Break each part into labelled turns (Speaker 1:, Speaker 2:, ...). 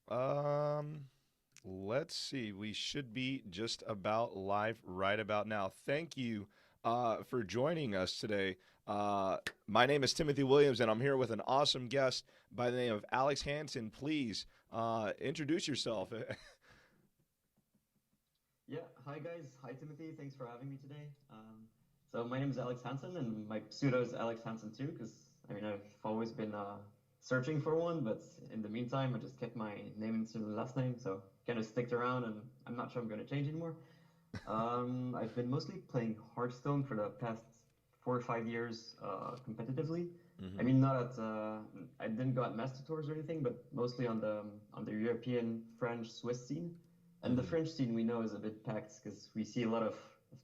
Speaker 1: Um, let's see. We should be just about live right about now. Thank you for joining us today. My name is Timothy Williams, and I'm here with an awesome guest by the name of Alex Hansen. Please introduce yourself.
Speaker 2: Yeah, hi guys. Hi Timothy. Thanks for having me today. So my name is Alex Hansen, and my pseudo is Alex Hansen too, because I've always been searching for one, but in the meantime, I just kept my name instead of the last name, so kind of sticked around, and I'm not sure I'm going to change anymore. I've been mostly playing Hearthstone for the past 4 or 5 years competitively. I
Speaker 1: Hmm.
Speaker 2: mean, not at I didn't go at master tours or anything, but mostly on the European, French, Swiss scene. And the
Speaker 1: Hmm.
Speaker 2: French scene we know is a bit packed because we see a lot of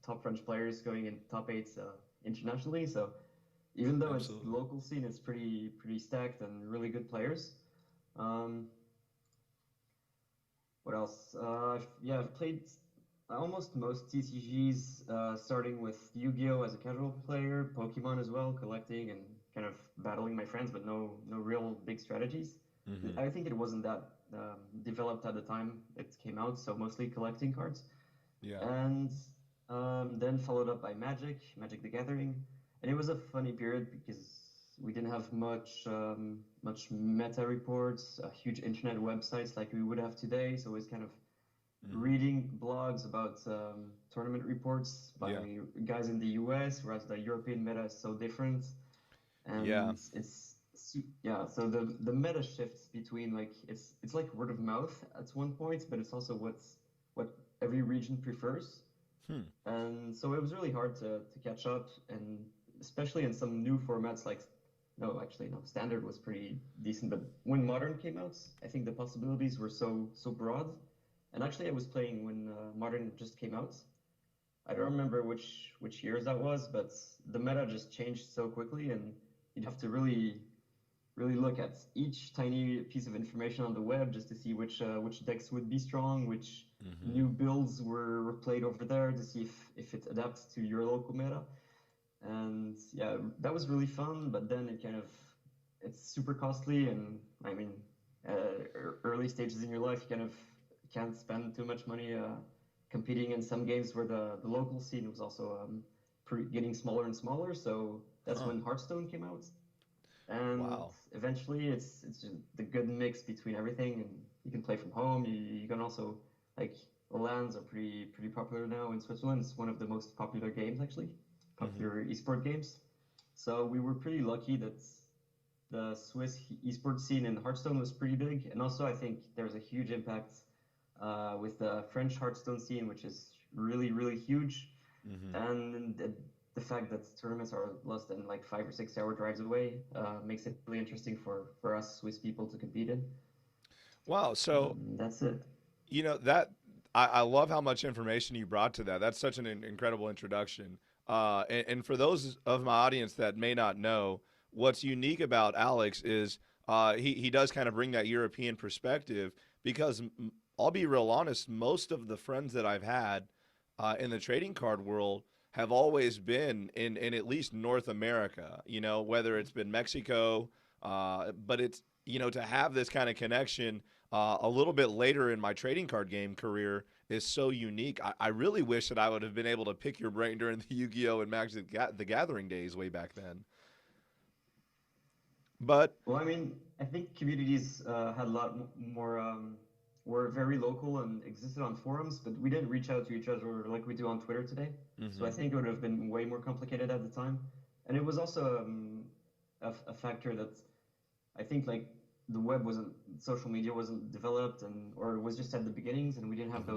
Speaker 2: top French players going in top eights internationally. So even though it's the
Speaker 1: Absolutely.
Speaker 2: local scene, it's pretty stacked and really good players. Um, what else? I've played almost most TCGs, starting with Yu-Gi-Oh as a casual player, Pokemon as well, collecting and kind of battling my friends, but no real big strategies.
Speaker 1: Hmm.
Speaker 2: I think it wasn't that developed at the time it came out, so mostly collecting cards.
Speaker 1: Yeah.
Speaker 2: And then followed up by Magic the Gathering, and it was a funny period because we didn't have much meta reports, huge internet websites like we would have today. So it was kind of
Speaker 1: Hmm.
Speaker 2: reading blogs about tournament reports by
Speaker 1: Yeah.
Speaker 2: guys in the US, whereas the European meta is so different.
Speaker 1: Yeah.
Speaker 2: And yeah, so the meta shifts between like it's like word of mouth at one point, but it's also what every region prefers.
Speaker 1: Hmm.
Speaker 2: And so it was really hard to catch up, and especially in some new formats like no, actually no, standard was pretty decent, but when modern came out, I think the possibilities were so broad. And actually, I was playing when modern just came out. I don't remember which years that was, but the meta just changed so quickly, and you'd have to really look at each tiny piece of information on the web just to see which decks would be strong, which
Speaker 1: Hmm.
Speaker 2: new builds were played over there to see if it adapts to your local meta. And yeah, that was really fun, but then it's super costly, and I mean, early stages in your life, you kind of can't spend too much money competing in some games where the local scene was also getting smaller and smaller. So that's
Speaker 1: Huh.
Speaker 2: when Hearthstone came out, and
Speaker 1: Wow.
Speaker 2: eventually it's just the good mix between everything, and you can play from home. You can also like LANs are pretty popular now in Switzerland. It's one of the most popular games actually,
Speaker 1: Hmm.
Speaker 2: popular esport games. So we were pretty lucky that the Swiss esports scene in Hearthstone was pretty big, and also I think there's a huge impact with the French Hearthstone scene, which is really huge,
Speaker 1: Hmm.
Speaker 2: and the fact that tournaments are less than like 5 or 6 hour drives away makes it really interesting for us Swiss people to compete in.
Speaker 1: Wow. So
Speaker 2: That's it.
Speaker 1: that I love how much information you brought to that. That's such an incredible introduction. And for those of my audience that may not know, what's unique about Alex is he does kind of bring that European perspective because I'll be real honest, most of the friends that I've had in the trading card world have always been in at least North America. Whether it's been Mexico, but it's to have this kind of connection a little bit later in my trading card game career is so unique. I really wish that I would have been able to pick your brain during the Yu-Gi-Oh and Magic the Gathering days way back then. But
Speaker 2: Well, I mean, I think communities had a lot more, were very local and existed on forums, but we didn't reach out to each other like we do on Twitter today. So I
Speaker 1: hmm.
Speaker 2: think it would have been way more complicated at the time. And it was also a factor that I think like the web wasn't, social media wasn't developed, and or it was just at the beginnings, and we didn't have
Speaker 1: Hmm.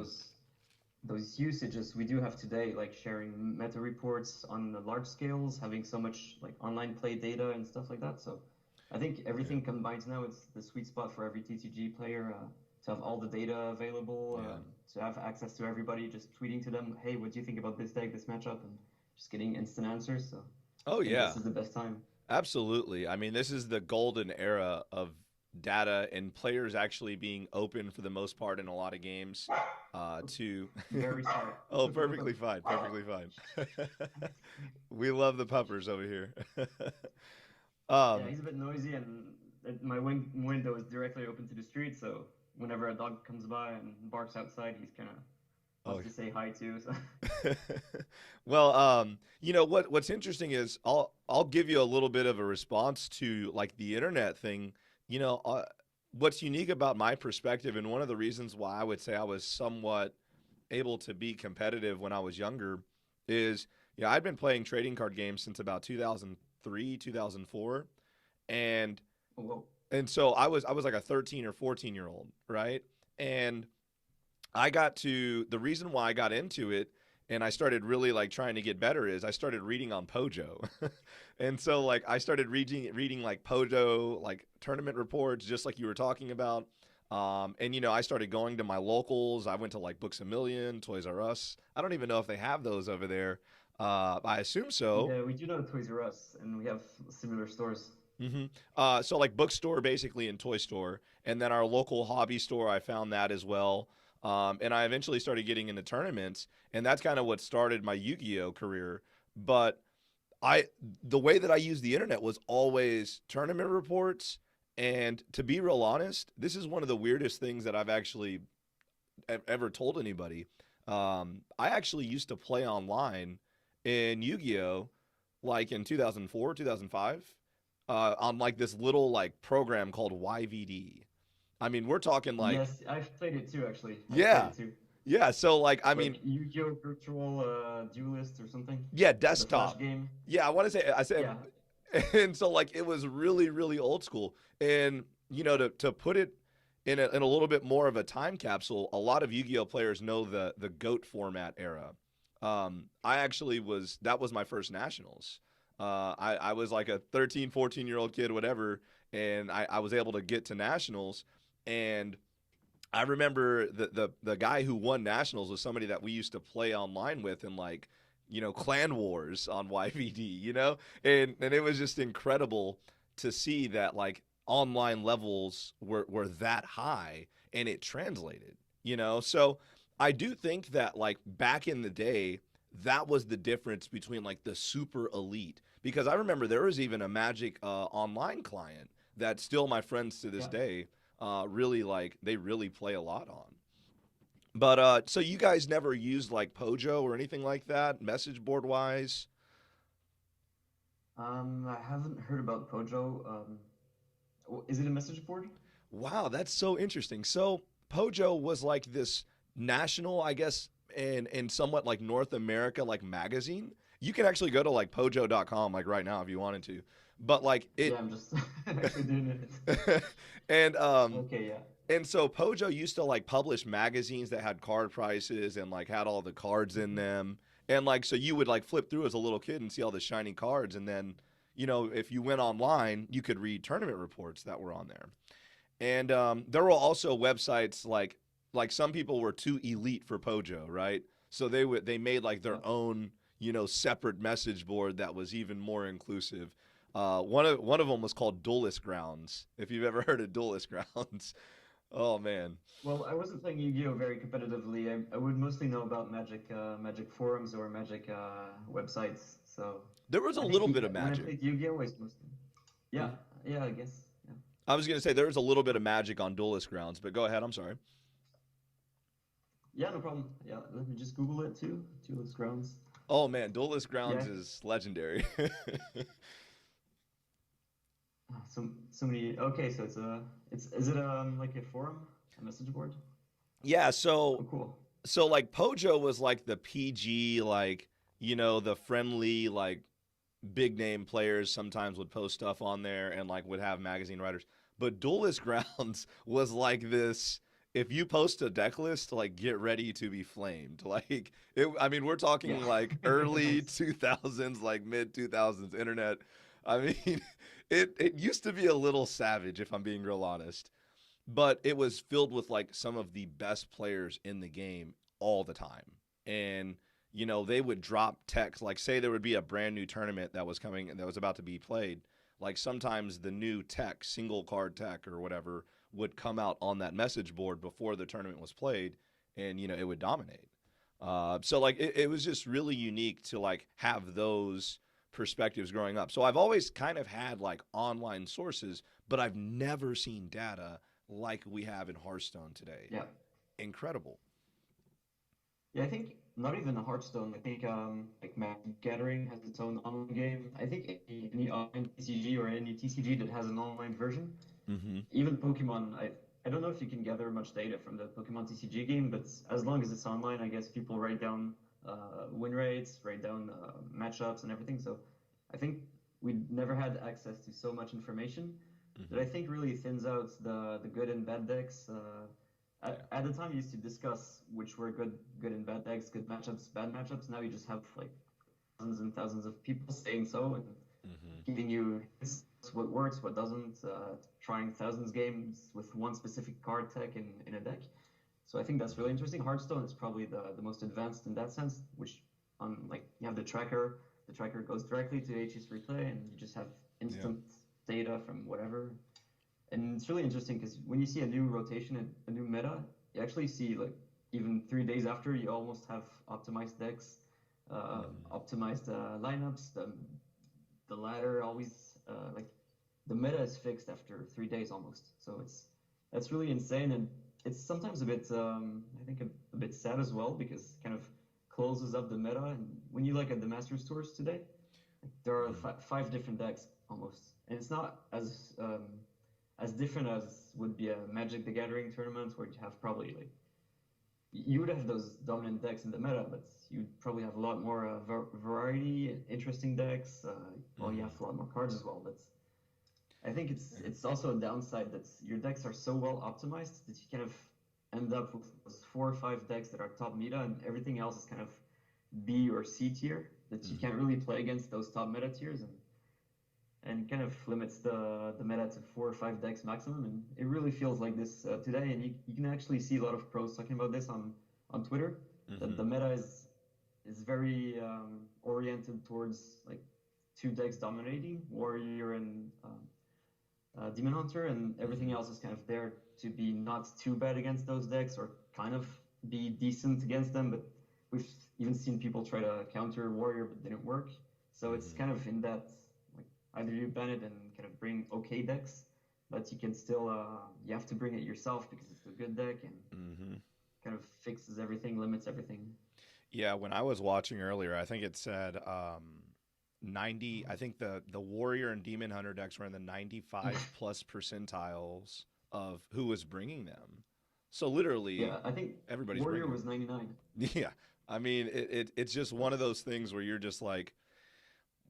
Speaker 2: those usages we do have today, like sharing meta reports on the large scales, having so much like online play data and stuff like that. So I think
Speaker 1: Yeah,
Speaker 2: everything combines now. It's the sweet spot for every TCG player to have all the data available,
Speaker 1: yeah.
Speaker 2: to have access to everybody, just tweeting to them, hey, what do you think about this deck, this matchup, and just getting instant answers. So
Speaker 1: Oh
Speaker 2: I think
Speaker 1: yeah.
Speaker 2: this is the best time.
Speaker 1: Absolutely. I mean, this is the golden era of data and players actually being open for the most part in a lot of games.
Speaker 2: Oops,
Speaker 1: To
Speaker 2: very sorry.
Speaker 1: oh,
Speaker 2: Looking for
Speaker 1: perfectly
Speaker 2: puppy.
Speaker 1: fine, perfectly fine. We love the puppers over here.
Speaker 2: Yeah,
Speaker 1: um,
Speaker 2: he's a bit noisy, and my window is directly open to the street, so whenever a dog comes by and barks outside, he's kind of
Speaker 1: Oh,
Speaker 2: wants to say hi too. So
Speaker 1: well, what's interesting is I'll give you a little bit of a response to like the internet thing. You know, what's unique about my perspective, and one of the reasons why I would say I was somewhat able to be competitive when I was younger, is I'd been playing trading card games since about 2003, 2004, and
Speaker 2: whoa,
Speaker 1: so I was like a 13 or 14-year old, right? And I got to the reason why I got into it and I started really like trying to get better is I started reading on Pojo. And so like I started reading like Pojo like tournament reports just like you were talking about. And I started going to my locals. I went to like Books a Million, Toys R Us. I don't even know if they have those over there. I assume so.
Speaker 2: yeah, we do know Toys R Us, and we have similar stores.
Speaker 1: hmm so like bookstore basically and toy store, and then our local hobby store. I found that as well, and I eventually started getting into tournaments, and that's kind of what started my Yu-Gi-Oh career. But I the way that I used the internet was always tournament reports, and to be real honest, this is one of the weirdest things that I've actually ever told anybody. I actually used to play online in Yu-Gi-Oh, like in 2004, 2005, on like this little like program called YVD. I mean, we're talking like,
Speaker 2: Yes, I've played it too, actually. I've played
Speaker 1: yeah,
Speaker 2: it too.
Speaker 1: yeah. So like, I
Speaker 2: It's
Speaker 1: mean,
Speaker 2: like Yu-Gi-Oh! Virtual Duelist or something.
Speaker 1: yeah,
Speaker 2: The Flash
Speaker 1: desktop.
Speaker 2: game.
Speaker 1: Yeah, I want to say I said,
Speaker 2: Yeah,
Speaker 1: and so like it was really really old school, and to put it in a little bit more of a time capsule, a lot of Yu-Gi-Oh players know the GOAT format era. I actually was that was my first nationals. I was like a 13, 14-year old kid, whatever, and I was able to get to nationals. And I remember the guy who won nationals was somebody that we used to play online with in like clan wars on YVD, and it was just incredible to see that like online levels were that high and it translated, so I do think that like back in the day that was the difference between like the super elite, because I remember there was even a Magic online client that still my friends to this
Speaker 2: yeah.
Speaker 1: day really like they really play a lot on. But so you guys never used like Pojo or anything like that, message board wise?
Speaker 2: I haven't heard about Pojo. Is it a message board?
Speaker 1: Wow, that's so interesting. So Pojo was like this national, I guess, and somewhat like North America like magazine. You can actually go to like pojo.com like right now if you wanted to. But like
Speaker 2: Yeah,
Speaker 1: it
Speaker 2: I'm just actually doing it.
Speaker 1: and
Speaker 2: Okay, yeah.
Speaker 1: and so Pojo used to like publish magazines that had card prices and like had all the cards in
Speaker 2: Hmm.
Speaker 1: them. And like so you would like flip through as a little kid and see all the shiny cards, and then if you went online, you could read tournament reports that were on there. And there were also websites like some people were too elite for Pojo, right? So they made like
Speaker 2: Yeah.
Speaker 1: their own separate message board that was even more inclusive. One of them was called Duelist Grounds. If you've ever heard of Duelist Grounds, oh man,
Speaker 2: Well, I wasn't playing Yu-Gi-Oh very competitively. I would mostly know about Magic forums or Magic websites. So
Speaker 1: there was a
Speaker 2: I think
Speaker 1: little bit of
Speaker 2: when I
Speaker 1: magic.
Speaker 2: played Yu-Gi-Oh, I was mostly. Yeah,
Speaker 1: Mhm.
Speaker 2: yeah, I guess. Yeah.
Speaker 1: I was gonna say there was a little bit of magic on Duelist Grounds, but go ahead. I'm sorry.
Speaker 2: Yeah, no problem. Yeah, let me just Google it too. Duelist Grounds.
Speaker 1: Oh man, Duelist Grounds
Speaker 2: Yeah.
Speaker 1: is legendary.
Speaker 2: So many. Okay, so it's is it like a forum, a message board?
Speaker 1: Yeah, so
Speaker 2: Oh, cool.
Speaker 1: like Pojo was like the PG, like the friendly, like big name players sometimes would post stuff on there and like would have magazine writers. But Duelist Grounds was like this. If you post a deck list, like get ready to be flamed. Like it, I mean, we're
Speaker 2: Yeah.
Speaker 1: talking like early
Speaker 2: Nice.
Speaker 1: 2000s, like mid 2000s internet. I mean, it used to be a little savage, if I'm being real honest, but it was filled with like some of the best players in the game all the time. And they would drop text, like say there would be a brand new tournament that was coming and that was about to be played. Like sometimes the new tech, single card tech or whatever, would come out on that message board before the tournament was played, and it would dominate. So like it was just really unique to like have those perspectives growing up. So I've always kind of had like online sources, but I've never seen data like we have in Hearthstone today.
Speaker 2: Yeah.
Speaker 1: Incredible.
Speaker 2: Yeah, I think not even a Hearthstone. I think like Magic Gathering has its own online game. I think any online TCG or any TCG that has an online version,
Speaker 1: Mm-hmm.
Speaker 2: even Pokemon. I don't know if you can gather much data from the Pokemon TCG game, but as long as it's online, I guess people write down win rates, write down matchups and everything. So I think we never had access to so much information that
Speaker 1: Mm-hmm.
Speaker 2: I think really thins out the good and bad decks.
Speaker 1: Yeah.
Speaker 2: At the time, you used to discuss which were good and bad decks, good matchups, bad matchups. Now you just have like thousands and thousands of people saying so and
Speaker 1: Mm-hmm.
Speaker 2: giving you hints what works, what doesn't, trying thousands games with one specific card tech in a deck. So I think that's really interesting. Hearthstone is probably the most advanced in that sense, which on like you have the tracker goes directly to HS replay, and you just have
Speaker 1: Yeah.
Speaker 2: instant data from whatever. And it's really interesting because when you see a new rotation and a new meta, you actually see like even 3 days after, you almost have optimized decks,
Speaker 1: Mm-hmm.
Speaker 2: optimized lineups. The ladder always like the meta is fixed after 3 days almost. So it's that's really insane, and it's sometimes a bit I think a bit sad as well because it kind of closes up the meta. And when you look at the Masters tours today, there are
Speaker 1: Mm-hmm.
Speaker 2: five different decks almost, and it's not as different as would be a Magic the Gathering tournament where you have probably like you would have those dominant decks in the meta, but you'd probably have a lot more variety, interesting decks. Well, you
Speaker 1: Mm-hmm.
Speaker 2: have a lot more cards as well. That's I think
Speaker 1: Yeah.
Speaker 2: it's also a downside that your decks are so well optimized that you kind of end up with those 4 or 5 decks that are top meta, and everything else is kind of B or C tier that you
Speaker 1: Mm-hmm.
Speaker 2: can't really play against those top meta tiers, and kind of limits the meta to 4 or 5 decks maximum. And it really feels like this today. And you can actually see a lot of pros talking about this on Twitter. That
Speaker 1: Mm-hmm.
Speaker 2: the meta is very oriented towards like 2 decks dominating Warrior and Demon Hunter, and everything
Speaker 1: Mm-hmm.
Speaker 2: else is kind of there to be not too bad against those decks or kind of be decent against them. But we've even seen people try to counter Warrior but didn't work. So it's
Speaker 1: Mm-hmm.
Speaker 2: kind of in that like either you ban it and kind of bring okay decks, but you can still you have to bring it yourself because it's a good deck and
Speaker 1: Mm-hmm.
Speaker 2: kind of fixes everything, limits everything.
Speaker 1: Yeah, when I was watching earlier, I think it said 90. I think the Warrior and Demon Hunter decks were in the 95 plus percentiles of who was bringing them. So literally,
Speaker 2: Yeah, I think
Speaker 1: everybody's
Speaker 2: Warrior
Speaker 1: bringing them.
Speaker 2: was 99.
Speaker 1: Yeah, I mean, it's just one of those things where you're just like,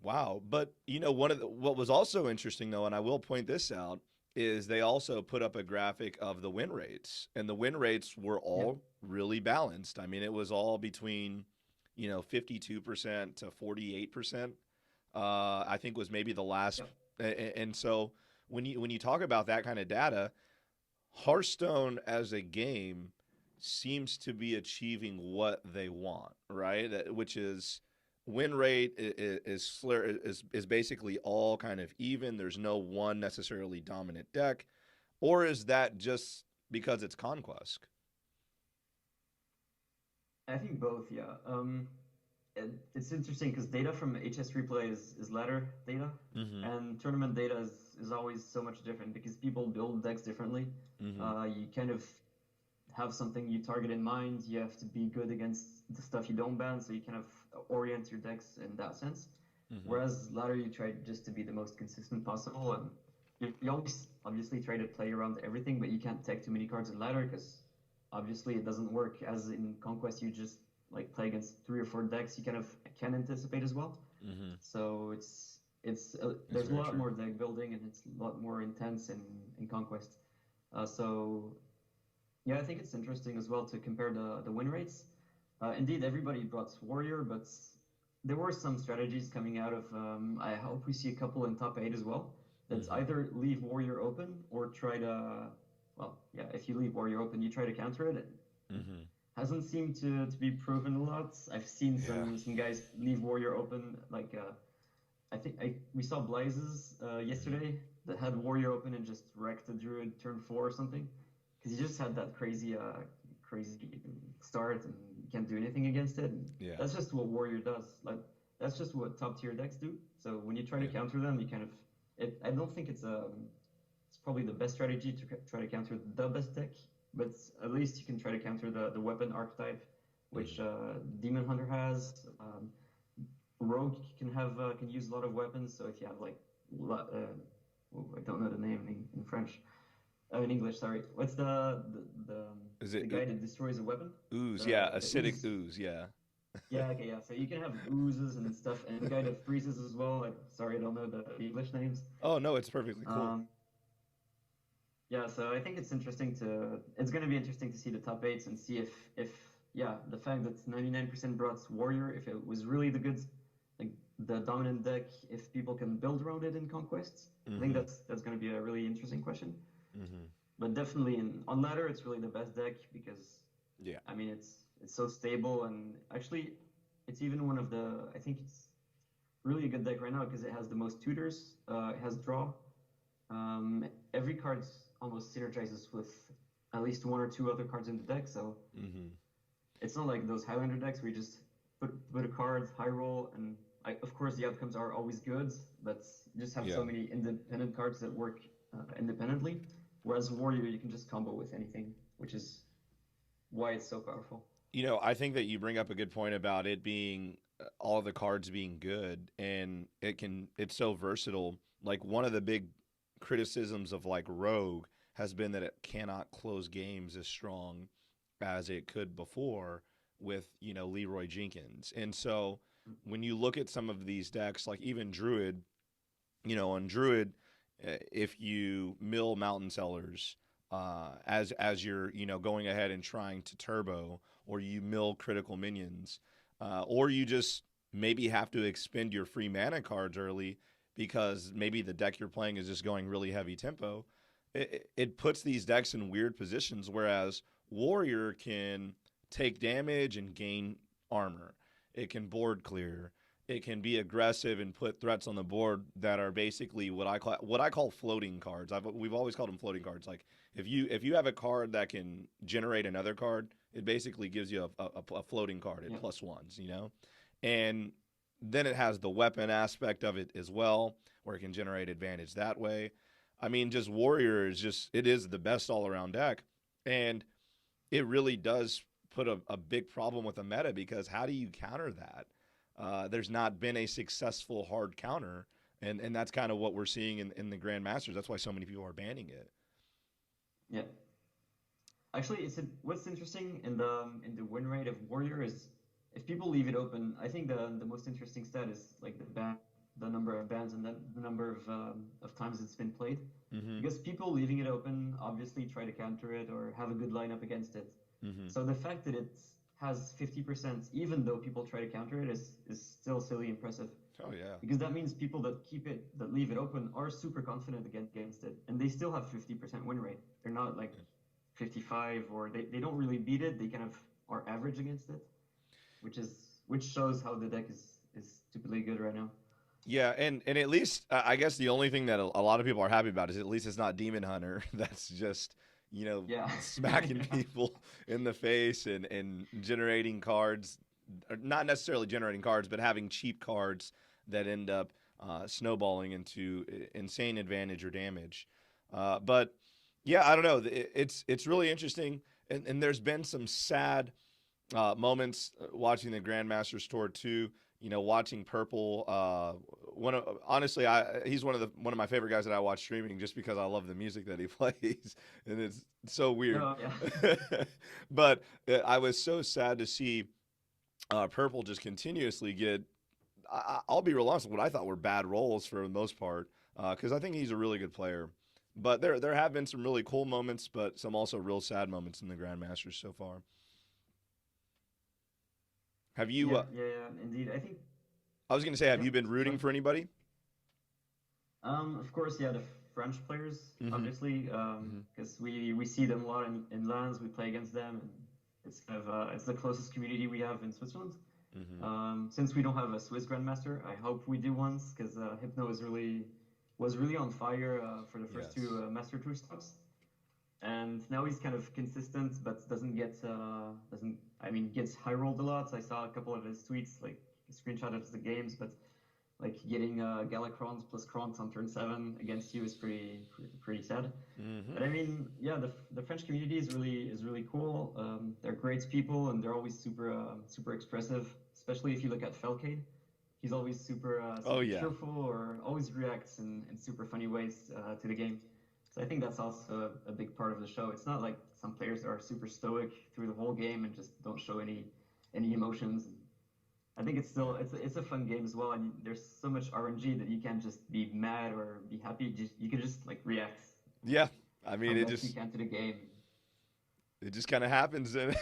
Speaker 1: wow. But one of what was also interesting though, and I will point this out, is they also put up a graphic of the win rates, and the win rates were
Speaker 2: Yeah,
Speaker 1: all really balanced. I mean, it was all between 52% to 48%. I think was maybe the last,
Speaker 2: yeah.
Speaker 1: and so when you talk about that kind of data, Hearthstone as a game seems to be achieving what they want, right? Which is win rate is basically all kind of even. There's no one necessarily dominant deck, or is that just because it's Conquest?
Speaker 2: I think both. Yeah. It's interesting because data from HS Replay is ladder data,
Speaker 1: Mm-hmm.
Speaker 2: and tournament data is always so much different because people build decks differently.
Speaker 1: Mm-hmm.
Speaker 2: You kind of have something you target in mind. You have to be good against the stuff you don't ban, so you kind of orient your decks in that sense.
Speaker 1: Mm-hmm.
Speaker 2: Whereas ladder, you try just to be the most consistent possible, and you always obviously try to play around everything, but you can't take too many cards in ladder because obviously it doesn't work as in conquest. You just like play against 3 or 4 decks you kind of can anticipate as well.
Speaker 1: Mm-hmm.
Speaker 2: So it's
Speaker 1: That's
Speaker 2: there's a
Speaker 1: very
Speaker 2: lot
Speaker 1: true.
Speaker 2: more deck building and it's a lot more intense in conquest. So yeah, I think it's interesting as well to compare the win rates. Indeed, everybody brought Warrior, but there were some strategies coming out of. I hope we see a couple in top 8 as well. That's
Speaker 1: Mm-hmm.
Speaker 2: either leave Warrior open or try to. Well, yeah, if you leave Warrior open, you try to counter it. It
Speaker 1: Mm-hmm.
Speaker 2: hasn't seemed to be proven a lot. I've seen
Speaker 1: Yeah.
Speaker 2: some guys leave Warrior open. Like I think we saw Blazes
Speaker 1: Mm-hmm.
Speaker 2: yesterday that had Warrior open and just wrecked a Druid turn 4 or something because he just had that crazy start and you can't do anything against it. And
Speaker 1: Yeah.
Speaker 2: that's just what Warrior does. Like that's just what top tier decks do. So when you try to
Speaker 1: Yeah.
Speaker 2: counter them, you kind of I don't think it's probably the best strategy to try to counter the best deck, but at least you can try to counter the weapon archetype, which
Speaker 1: Hmm.
Speaker 2: Demon Hunter has. Rogue can use a lot of weapons, so if you have like I don't know the name in French, in English, sorry. What's
Speaker 1: Is
Speaker 2: the
Speaker 1: it
Speaker 2: guy that destroys a weapon?
Speaker 1: ooze? Yeah,
Speaker 2: The
Speaker 1: acidic
Speaker 2: ooze.
Speaker 1: ooze. Yeah.
Speaker 2: Yeah, okay, yeah. So you can have oozes and stuff, and the guy that freezes as well. Like, sorry, I don't know the English names.
Speaker 1: Oh no, it's perfectly cool.
Speaker 2: Um, yeah, so I think it's going to be interesting to see the top eights and see if yeah, the fact that 99% brought Warrior, if it was really like the dominant deck, if people can build around it in conquests. I think
Speaker 1: Hmm.
Speaker 2: that's going to be a really interesting question.
Speaker 1: Hmm.
Speaker 2: But definitely on ladder, it's really the best deck because
Speaker 1: Yeah.
Speaker 2: I mean it's so stable, and actually it's even one of the I think it's really a good deck right now because it has the most tutors, it has draw. Every card almost synergizes with at least one or two other cards in the deck, so
Speaker 1: Hmm.
Speaker 2: it's not like those Highlander decks where you just put a card, high roll, and of course the outcomes are always good, but you just have
Speaker 1: Yeah.
Speaker 2: so many independent cards that work independently. Whereas Warrior, you can just combo with anything, which is why it's so powerful.
Speaker 1: I think that you bring up a good point about it being all the cards being good, and it's so versatile. Like one of the big criticisms of like Rogue has been that it cannot close games as strong as it could before with, Leroy Jenkins. And so when you look at some of these decks, like even Druid, on Druid, if you mill Mountain Sellers as you're going ahead and trying to turbo, or you mill critical minions, or you just maybe have to expend your free mana cards early because maybe the deck you're playing is just going really heavy tempo. It puts these decks in weird positions. Whereas Warrior can take damage and gain armor. It can board clear. It can be aggressive and put threats on the board that are basically what I call floating cards. We've always called them floating cards. Like if you have a card that can generate another card, it basically gives you a floating card at
Speaker 2: Yeah,
Speaker 1: plus ones, and then it has the weapon aspect of it as well, where it can generate advantage that way. I mean, just Warrior it is the best all around deck, and it really does put a big problem with the meta because how do you counter that? There's not been a successful hard counter, and that's kind of what we're seeing in the Grandmasters. That's why so many people are banning it.
Speaker 2: yeah. Actually, what's interesting in the win rate of Warrior is if people leave it open. I think the most interesting stat is like the number of bans and the number of times it's been played,
Speaker 1: Mm-hmm.
Speaker 2: because people leaving it open obviously try to counter it or have a good lineup against it.
Speaker 1: Mm-hmm.
Speaker 2: So the fact that it has 50%, even though people try to counter it, is still silly impressive.
Speaker 1: Oh yeah.
Speaker 2: Because that means people that leave it open, are super confident against it, and they still have 50% win rate. They're not like 55, or they don't really beat it. They kind of are average against it, which shows how the deck is stupidly good right now.
Speaker 1: Yeah, and at least I guess the only thing that a lot of people are happy about is at least it's not Demon Hunter. That's just
Speaker 2: Yeah,
Speaker 1: smacking
Speaker 2: yeah,
Speaker 1: people in the face and generating cards, or not necessarily generating cards, but having cheap cards that end up snowballing into insane advantage or damage. But yeah, I don't know. It's really interesting, and there's been some sad moments watching the Grandmasters tour too. Watching Purple. Honestly, he's one of my favorite guys that I watch streaming just because I love the music that he plays, and it's so weird.
Speaker 2: no, yeah,
Speaker 1: But I was so sad to see Purple just continuously get. I'll be real honest. What I thought were bad rolls for the most part, because I think he's a really good player. But there have been some really cool moments, but some also real sad moments in the Grandmasters so far. Have you?
Speaker 2: yeah, yeah, yeah. Indeed, I think.
Speaker 1: I was going to say, have
Speaker 2: Yeah,
Speaker 1: you been rooting
Speaker 2: sorry.
Speaker 1: for anybody?
Speaker 2: Of course, yeah, the French players,
Speaker 1: Mm-hmm.
Speaker 2: obviously,
Speaker 1: Mm-hmm.
Speaker 2: because we see them a lot in lands. We play against them, and it's kind of it's the closest community we have in Switzerland.
Speaker 1: Mm-hmm.
Speaker 2: Since we don't have a Swiss Grandmaster, I hope we do once, because Hypno was really on fire for the first
Speaker 1: Yes.
Speaker 2: two Master Tour stops, and now he's kind of consistent, but doesn't, I mean, gets high rolled a lot. I saw a couple of his tweets, like a screenshot of the games, but like getting Galacrons plus Crons on turn 7 against you is pretty sad.
Speaker 1: Mm-hmm.
Speaker 2: But I mean, yeah, the French community is really cool. They're great people, and they're always super expressive. Especially if you look at Felcade, he's always
Speaker 1: Oh
Speaker 2: super
Speaker 1: yeah.
Speaker 2: cheerful or always reacts in super funny ways to the game. So I think that's also a big part of the show. It's not like some players are super stoic through the whole game and just don't show any emotions. I think it's a fun game as well, and there's so much RNG that you can't just be mad or be happy. You can just like react
Speaker 1: Yeah. I
Speaker 2: how
Speaker 1: mean,
Speaker 2: best you can to the game.
Speaker 1: it just kind of happens. And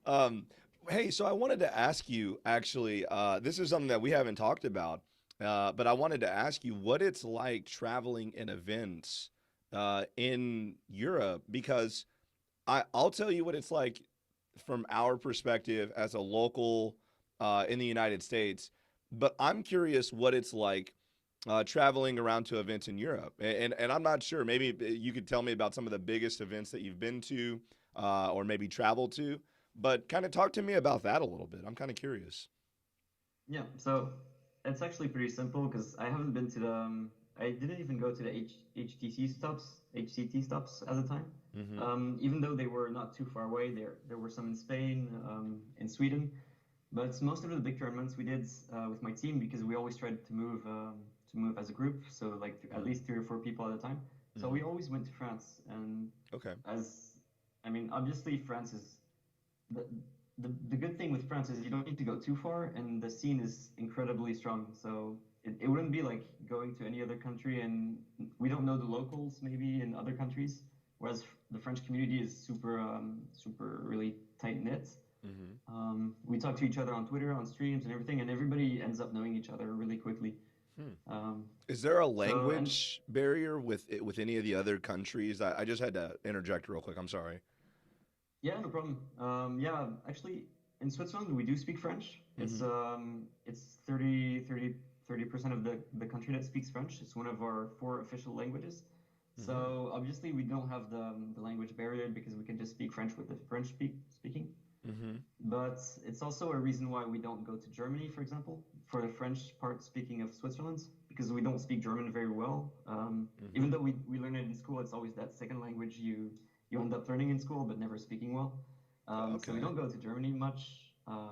Speaker 1: um, hey, so I wanted to ask you actually. This is something that we haven't talked about, but I wanted to ask you what it's like traveling in events in Europe because I'll tell you what it's like from our perspective as a local in the United States. But I'm curious what it's like traveling around to events in Europe. And I'm not sure. Maybe you could tell me about some of the biggest events that you've been to or maybe traveled to. But kind of talk to me about that a little bit. I'm kind of curious.
Speaker 2: Yeah, so it's actually pretty simple because I haven't been to I didn't even go to the HTC stops, HCT stops at the time.
Speaker 1: Mm-hmm.
Speaker 2: Even though they were not too far away, there were some in Spain, in Sweden, but most of the big tournaments we did with my team because we always tried to move as a group, so like at
Speaker 1: Mm-hmm.
Speaker 2: least 3 or 4 people at a time. So
Speaker 1: Mm-hmm.
Speaker 2: we always went to France, and
Speaker 1: Okay.
Speaker 2: as I mean, obviously France is the, the good thing with France is you don't need to go too far, and the scene is incredibly strong. So it wouldn't be like going to any other country, and we don't know the locals maybe in other countries. Whereas the French community is super really tight knit.
Speaker 1: Mm-hmm.
Speaker 2: We talk to each other on Twitter, on streams, and everything, and everybody ends up knowing each other really quickly.
Speaker 1: Hmm.
Speaker 2: Um,
Speaker 1: Is there a
Speaker 2: so and
Speaker 1: language barrier with any of the other countries? I just had to interject real quick. I'm sorry.
Speaker 2: Yeah, no problem. Yeah, actually, in Switzerland, we do speak French.
Speaker 1: Mm-hmm.
Speaker 2: It's 30% of the country that speaks French. It's one of our 4 official languages.
Speaker 1: Mm-hmm.
Speaker 2: So obviously, we don't have the language barrier because we can just speak French with the speaking.
Speaker 1: Mm-hmm.
Speaker 2: But it's also a reason why we don't go to Germany, for example, for the French part speaking of Switzerland, because we don't speak German very well.
Speaker 1: Mm-hmm.
Speaker 2: Even though we learn it in school, it's always that second language you end up learning in school, but never speaking well. So we
Speaker 1: Okay.
Speaker 2: don't go to Germany much.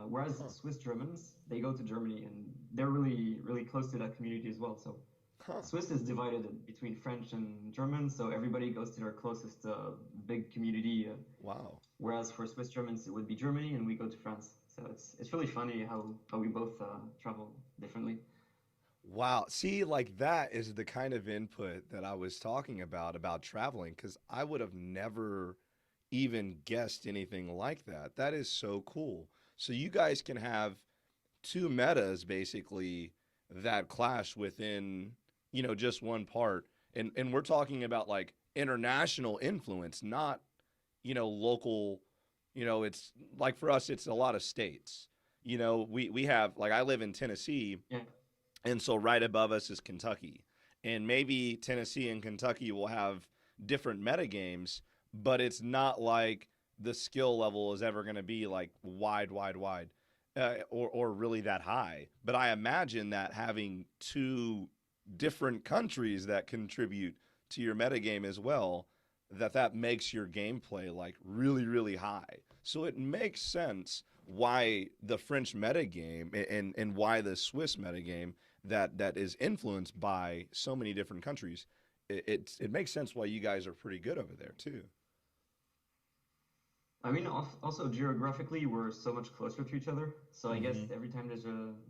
Speaker 2: Whereas
Speaker 1: Huh.
Speaker 2: Swiss Germans, they go to Germany, and they're really close to that community as well. So
Speaker 1: Huh.
Speaker 2: Swiss is divided between French and German, so everybody goes to their closest big community.
Speaker 1: Wow.
Speaker 2: Whereas for Swiss Germans, it would be Germany, and we go to France. So it's really funny how we both travel differently.
Speaker 1: Wow. See, like that is the kind of input that I was talking about traveling, because I would have never even guessed anything like that. That is so cool. So you guys can have two metas basically that clash within, just one part. And we're talking about like international influence, not, local, it's like for us it's a lot of states. We have like I live in Tennessee,
Speaker 2: Yeah,
Speaker 1: and so right above us is Kentucky. And maybe Tennessee and Kentucky will have different meta games, but it's not like the skill level is ever going to be like wide, or really that high. But I imagine that having two different countries that contribute to your metagame as well, that makes your gameplay like really high. So it makes sense why the French metagame and why the Swiss metagame that is influenced by so many different countries. It makes sense why you guys are pretty good over there too.
Speaker 2: I mean also geographically we're so much closer to each other. So I guess
Speaker 1: Mm-hmm.
Speaker 2: every time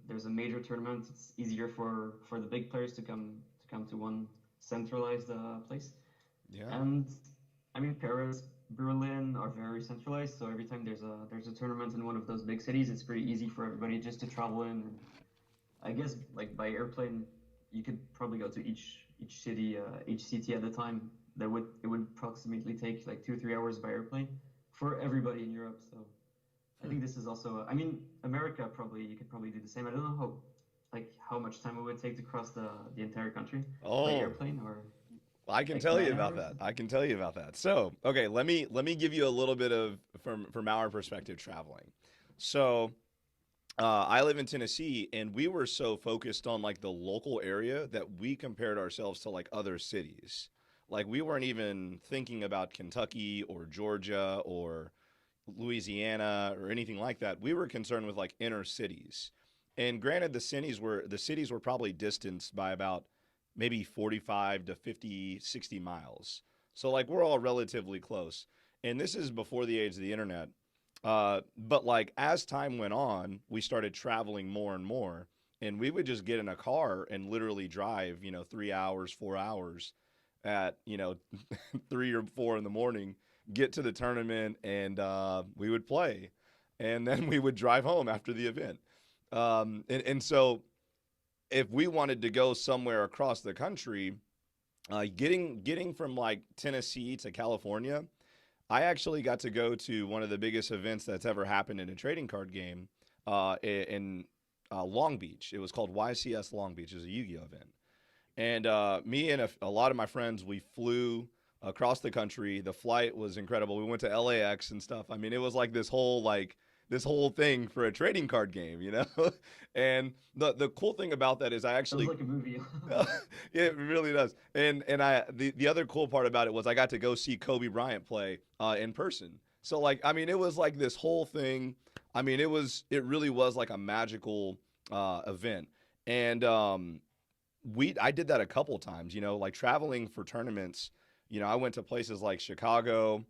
Speaker 2: there's a major tournament, it's easier for the big players to come to one centralized place.
Speaker 1: Yeah.
Speaker 2: And I mean Paris, Berlin are very centralized. So every time there's a tournament in one of those big cities, it's pretty easy for everybody just to travel in. And I guess like by airplane, you could probably go to each city at a time. That would it would approximately take like 2 3 hours by airplane for everybody in Europe. So I
Speaker 1: Hmm.
Speaker 2: think this is also. I mean, America probably you could probably do the same. I don't know how much time it would take to cross the entire country by
Speaker 1: Oh,
Speaker 2: airplane or
Speaker 1: I can
Speaker 2: like
Speaker 1: tell you
Speaker 2: 9 hours.
Speaker 1: about that. I can tell you about that. So, okay, let me give you a little bit of from our perspective traveling. So, I live in Tennessee, and we were so focused on like the local area that we compared ourselves to like other cities. Like we weren't even thinking about Kentucky or Georgia or Louisiana or anything like that. We were concerned with like inner cities. And granted, the cities were probably distanced by about maybe 45 to 50, 60 miles. So like we're all relatively close. And this is before the age of the internet. But like as time went on, we started traveling more and more, and we would just get in a car and literally drive, 3 hours, 4 hours at 3 or 4 in the morning, get to the tournament, and we would play, and then we would drive home after the event. And so if we wanted to go somewhere across the country, getting from like Tennessee to California, I actually got to go to one of the biggest events that's ever happened in a trading card game in Long Beach. It was called YCS Long Beach. It was a Yu-Gi-Oh event, and me and a lot of my friends, we flew across the country. The flight was incredible. We went to LAX and stuff. I mean, it was like this whole thing for a trading card game, and the cool thing about that is I
Speaker 2: Sounds
Speaker 1: actually
Speaker 2: like a movie.
Speaker 1: yeah, it really does. And the other cool part about it was I got to go see Kobe Bryant play in person. So like I mean it was like this whole thing. I mean it really was like a magical event. And we I did that a couple times, like traveling for tournaments. I went to places like Chicago,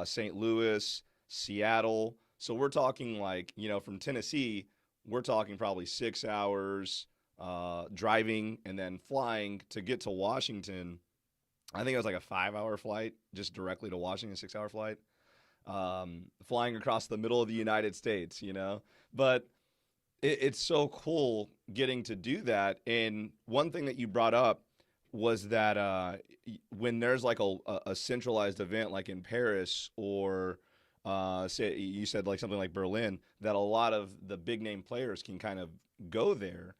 Speaker 1: St. Louis, Seattle. So we're talking like, from Tennessee, we're talking probably 6 hours driving and then flying to get to Washington. I think it was like a 5 hour flight just directly to Washington, 6 hour flight, flying across the middle of the United States, But it's so cool getting to do that. And one thing that you brought up was that when there's like a centralized event like in Paris or say you said like something like Berlin, that a lot of the big name players can kind of go there.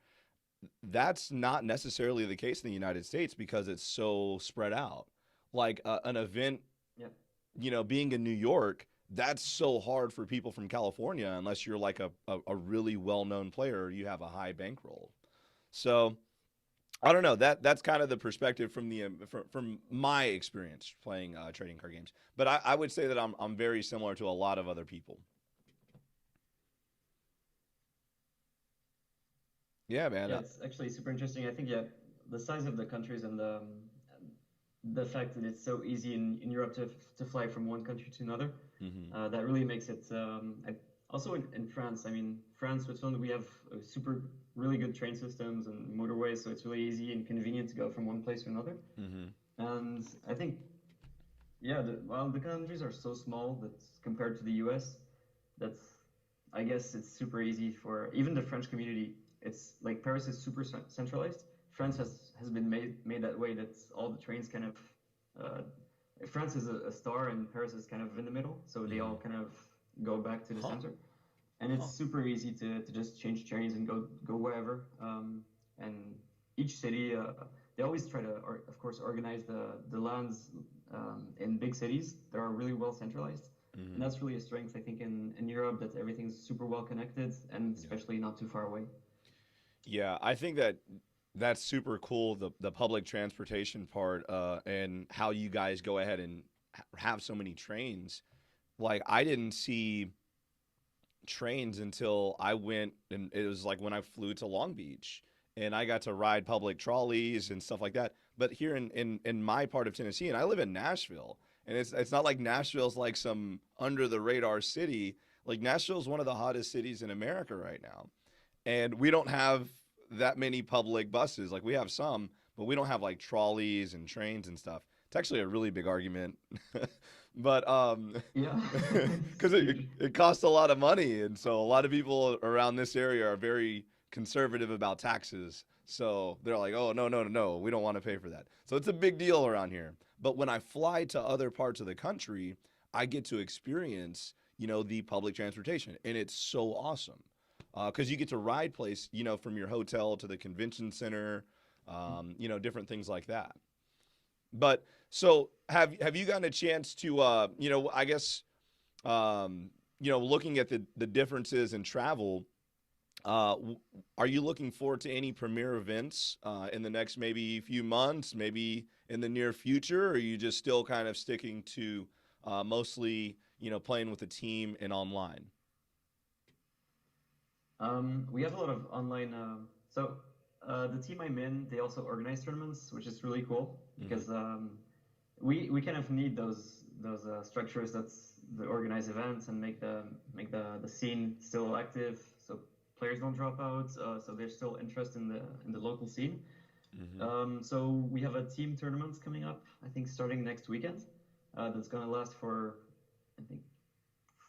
Speaker 1: That's not necessarily the case in the United States because it's so spread out. Like an event,
Speaker 2: Yep.
Speaker 1: being in New York, that's so hard for people from California unless you're like a really well known player or you have a high bankroll. So I don't know. That's kind of the perspective from from my experience playing trading card games. But I would say that I'm very similar to a lot of other people. Yeah, man.
Speaker 2: Yeah, it's actually super interesting. I think, yeah, the size of the countries and the fact that it's so easy in Europe to fly from one country to another,
Speaker 1: Hmm.
Speaker 2: that really makes it. Also in France, I mean, France, Switzerland, we have super really good train systems and motorways, so it's really easy and convenient to go from one place to another.
Speaker 1: Hmm.
Speaker 2: And I think, yeah, well, the countries are so small that compared to the US, that's, I guess it's super easy for even the French community. It's like Paris is super centralized. France
Speaker 1: Hmm.
Speaker 2: has been made that way that all the trains kind of uh, France is a star and Paris is kind of in the middle, so they all
Speaker 1: Hmm.
Speaker 2: kind of go back to the
Speaker 1: Huh.
Speaker 2: center, and it's
Speaker 1: Huh.
Speaker 2: super easy to just change trains and go wherever. And each city, they always try to, of course, organize the lands in big cities that are really well centralized. And
Speaker 1: Hmm.
Speaker 2: that's really a strength, I think, in Europe, that everything's super well connected and
Speaker 1: Yeah.
Speaker 2: especially not too far away.
Speaker 1: Yeah, I think that that's super cool. The public transportation part, and how you guys go ahead and have so many trains. Like I didn't see trains until I went, and it was like when I flew to Long Beach, and I got to ride public trolleys and stuff like that. But here in my part of Tennessee, and I live in Nashville, and it's not like Nashville's like some under the radar city. Like Nashville's one of the hottest cities in America right now, and we don't have that many public buses. Like we have some, but we don't have like trolleys and trains and stuff. It's actually a really big argument, but
Speaker 2: Yeah,
Speaker 1: because
Speaker 2: it's
Speaker 1: it,
Speaker 2: huge.
Speaker 1: it costs a lot of money, and so a lot of people around this area are very conservative about taxes. So they're like, oh no, no, no, no, we don't want to pay for that. So it's a big deal around here. But when I fly to other parts of the country, I get to experience, the public transportation, and it's so awesome because you get to ride place, from your hotel to the convention center, different things like that. But so have you gotten a chance to, I guess, looking at the differences in travel? W- are you looking forward to any premier events in the next maybe few months, maybe in the near future, or are you just still kind of sticking to mostly, playing with the team and online?
Speaker 2: We have a lot of online. The team I'm in, they also organize tournaments, which is really cool
Speaker 1: Mm-hmm.
Speaker 2: because we kind of need those structures that organize events and make the scene still active, so players don't drop out, so there's still interest in the local scene.
Speaker 1: Mm-hmm.
Speaker 2: So we have a team tournament coming up, I think starting next weekend. That's gonna last for I think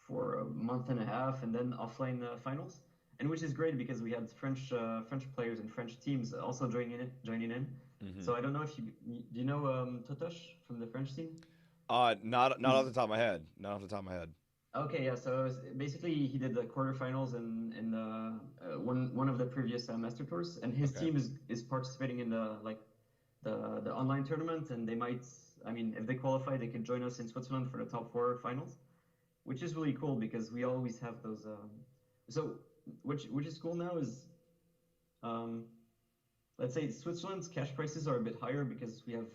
Speaker 2: for a month and a half, and then offline finals. And which is great because we had French players and French teams also joining in.
Speaker 1: Mm-hmm.
Speaker 2: So I don't know if you do you know Totosh from the French team?
Speaker 1: Not off the
Speaker 2: He's
Speaker 1: top of my head. Not off the top of my head.
Speaker 2: okay, yeah. So basically, he did the quarterfinals in one of the previous Master Tours, and his
Speaker 1: Okay.
Speaker 2: team is participating in the online tournament, and they might. I mean, if they qualify, they can join us in Switzerland for the top four finals, which is really cool because we always have those. So which is cool now is um, let's say Switzerland's cash prices are a bit higher because we have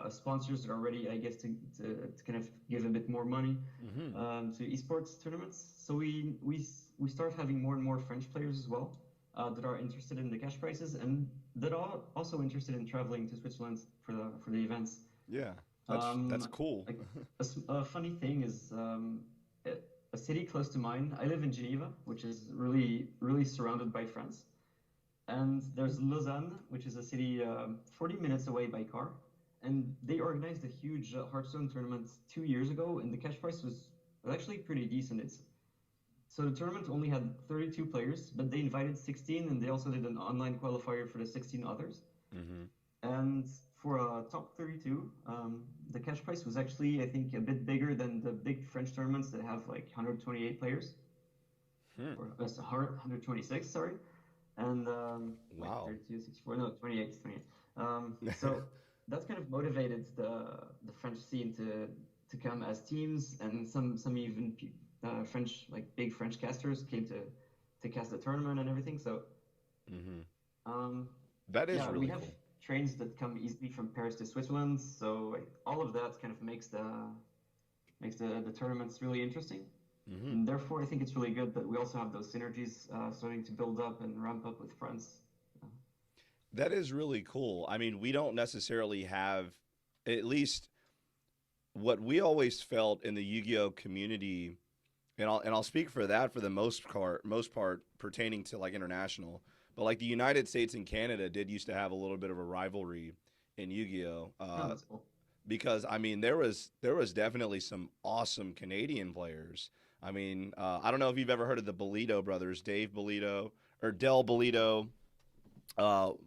Speaker 2: sponsors that are ready, I guess, to kind of give a bit more money
Speaker 1: Mm-hmm.
Speaker 2: to esports tournaments. So we start having more and more French players as well that are interested in the cash prices and that are also interested in traveling to Switzerland for the events.
Speaker 1: Yeah, that's
Speaker 2: Um,
Speaker 1: cool.
Speaker 2: like a funny thing is a, a city close to mine. I live in Geneva, which is really surrounded by France. And there's Lausanne, which is a city 40 minutes away by car. And they organized a huge Hearthstone tournament 2 years ago, and the cash price was actually pretty decent. So the tournament only had 32 players, but they invited 16, and they also did an online qualifier for the 16 others.
Speaker 1: Mm-hmm.
Speaker 2: And for a top 32, the cash price was actually, I think, a bit bigger than the big French tournaments that have like 128 players,
Speaker 1: Hmm.
Speaker 2: or 126, sorry. And wait,
Speaker 1: Wow.
Speaker 2: 32, 64, no, 28, 28. So that's kind of motivated the French scene to come as teams, and some even French like big French casters came to cast the tournament and everything. So
Speaker 1: Mm-hmm.
Speaker 2: um,
Speaker 1: That is
Speaker 2: yeah, we
Speaker 1: really
Speaker 2: have
Speaker 1: cool.
Speaker 2: trains that come easily from Paris to Switzerland. So like, all of that kind of makes the tournaments really interesting.
Speaker 1: Mm-hmm.
Speaker 2: And therefore, I think it's really good that we also have those synergies starting to build up and ramp up with France. Uh,
Speaker 1: That is really cool. I mean, we don't necessarily have, at least what we always felt in the Yu-Gi-Oh community, and I'll speak for that for the most part pertaining to like international, but like the United States and Canada did used to have a little bit of a rivalry in Yu-Gi-Oh.
Speaker 2: no, that's cool.
Speaker 1: Because I mean there was definitely some awesome Canadian players. I mean, I don't know if you've ever heard of the Bolito brothers, Dave Bolito or Del Bolito. Oh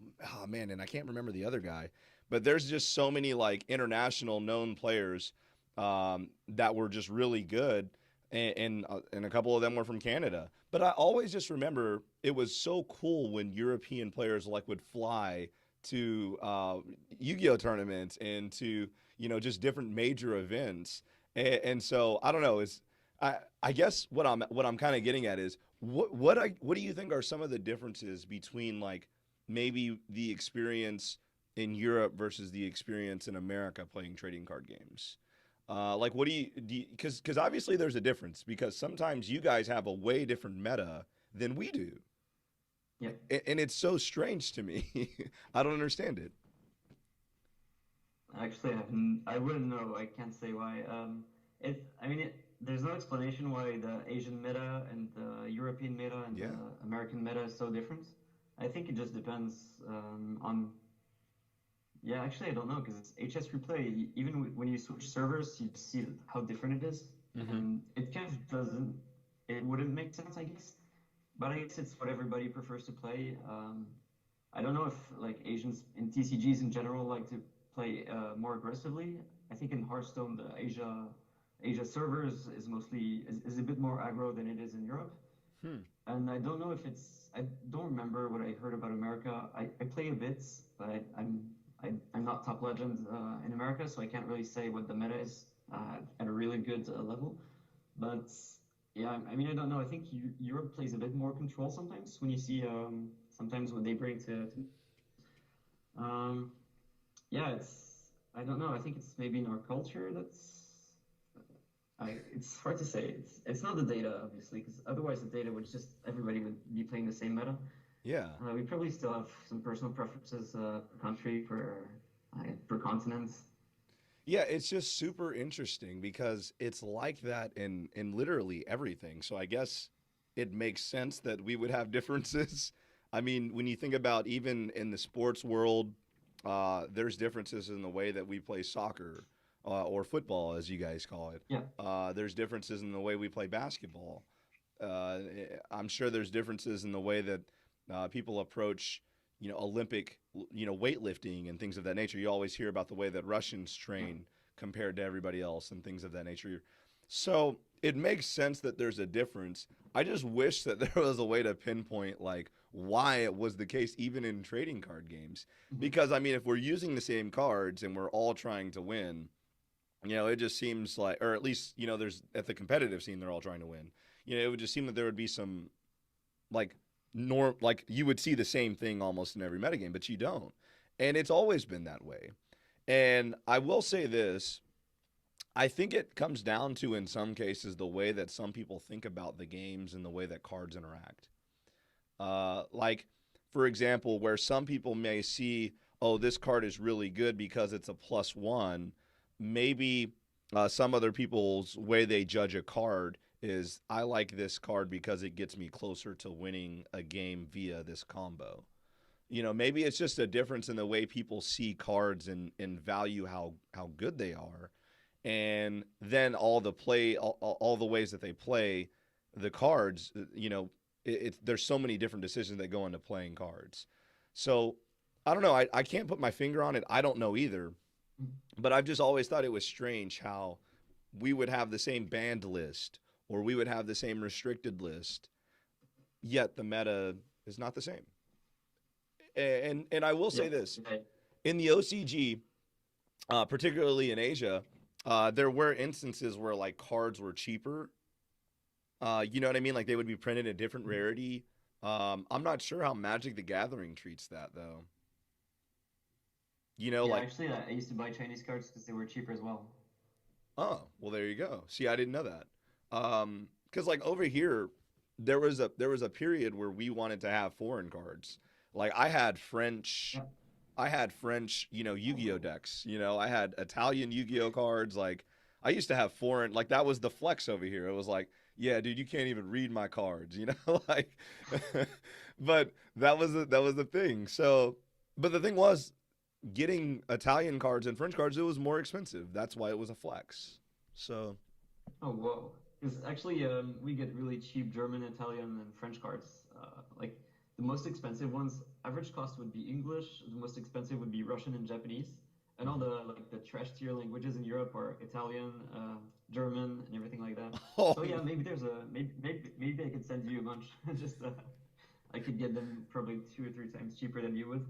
Speaker 1: man, and I can't remember the other guy, but there's just so many like international known players that were just really good, and a couple of them were from Canada. But I always just remember it was so cool when European players like would fly to Yu-Gi-Oh tournaments and to just different major events, and so I don't know. I guess what I'm kind of getting at is what do you think are some of the differences between like maybe the experience in Europe versus the experience in America playing trading card games. Like, what do you because obviously there's a difference because sometimes you guys have a way different meta than we do,
Speaker 2: Yeah,
Speaker 1: and it's so strange to me. I don't understand it.
Speaker 2: actually, I wouldn't know. I can't say why. I mean, there's no explanation why the Asian meta and the European meta and the
Speaker 1: Yeah.
Speaker 2: American meta is so different. I think it just depends on. Yeah, actually, I don't know because HS Replay, even when you switch servers, you just see how different it is,
Speaker 1: Mm-hmm.
Speaker 2: and it kind of doesn't. It wouldn't make sense, I guess. But I guess it's what everybody prefers to play. I don't know if like Asians in TCGs in general like to play more aggressively. I think in Hearthstone the Asia servers is mostly is a bit more aggro than it is in Europe.
Speaker 1: Hmm.
Speaker 2: And I don't know if I don't remember what I heard about America. I play a bit, but I'm not top legend in America, so I can't really say what the meta is at a really good level. But Yeah, I mean, I don't know. I think Europe plays a bit more control sometimes when you see sometimes what they bring to um yeah, I don't know. I think it's maybe in our culture that's it's hard to say. It's not the data obviously because otherwise the data would just everybody would be playing the same meta.
Speaker 1: Yeah.
Speaker 2: We probably still have some personal preferences per country, per continent.
Speaker 1: Yeah, it's just super interesting because it's like that in literally everything. So I guess it makes sense that we would have differences. I mean, when you think about even in the sports world, there's differences in the way that we play soccer or football, as you guys call it.
Speaker 2: Yeah,
Speaker 1: There's differences in the way we play basketball. Uh, I'm sure there's differences in the way that people approach, Olympic, weightlifting and things of that nature. You always hear about the way that Russians
Speaker 2: yeah,
Speaker 1: train compared to everybody else and things of that nature. So it makes sense that there's a difference. I just wish that there was a way to pinpoint like why it was the case, even in trading card games.
Speaker 2: hmm,
Speaker 1: Because I mean, if we're using the same cards and we're all trying to win, it just seems like, or at least, there's at the competitive scene, they're all trying to win. It would just seem that there would be some like like you would see the same thing almost in every metagame, but you don't. And it's always been that way. And I will say this, I think it comes down to in some cases the way that some people think about the games and the way that cards interact. Like, for example, where some people may see, oh, this card is really good because it's a +1. Maybe some other people's way they judge a card is, I like this card because it gets me closer to winning a game via this combo. Maybe it's just a difference in the way people see cards and value how good they are. And then all the ways that they play the cards, there's so many different decisions that go into playing cards. So I don't know. I can't put my finger on it. I don't know either. But I've just always thought it was strange how we would have the same banned list or we would have the same restricted list, yet the meta is not the same. And I will
Speaker 2: yeah,
Speaker 1: say this
Speaker 2: right.
Speaker 1: in the OCG, particularly in Asia, there were instances where like cards were cheaper. You know what I mean? Like they would be printed a different
Speaker 2: Mhm.
Speaker 1: rarity. I'm not sure how Magic the Gathering treats that though.
Speaker 2: Yeah,
Speaker 1: Like,
Speaker 2: actually, I used to buy Chinese cards because they were cheaper as well.
Speaker 1: oh, well, there you go. See, I didn't know that. Because like over here, there was a period where we wanted to have foreign cards. Like
Speaker 2: Yeah.
Speaker 1: I had French,
Speaker 2: Oh,
Speaker 1: Yu-Gi-Oh
Speaker 2: cool.
Speaker 1: decks. I had Italian Yu-Gi-Oh cards. Like I used to have foreign. Like that was the flex over here. It was like, yeah, dude, you can't even read my cards. Like, but that was the thing. So, but the thing was, getting Italian cards and French cards, it was more expensive. That's why it was a flex. So,
Speaker 2: Oh, whoa. Because actually, we get really cheap German, Italian, and French cards. Like the most expensive ones, average cost would be English. The most expensive would be Russian and Japanese. And all
Speaker 1: mhm.
Speaker 2: the trash tier languages in Europe are Italian, German, and everything like that.
Speaker 1: Oh,
Speaker 2: So yeah, maybe I could send you a bunch. Just I could get them probably 2 or 3 times cheaper than you would.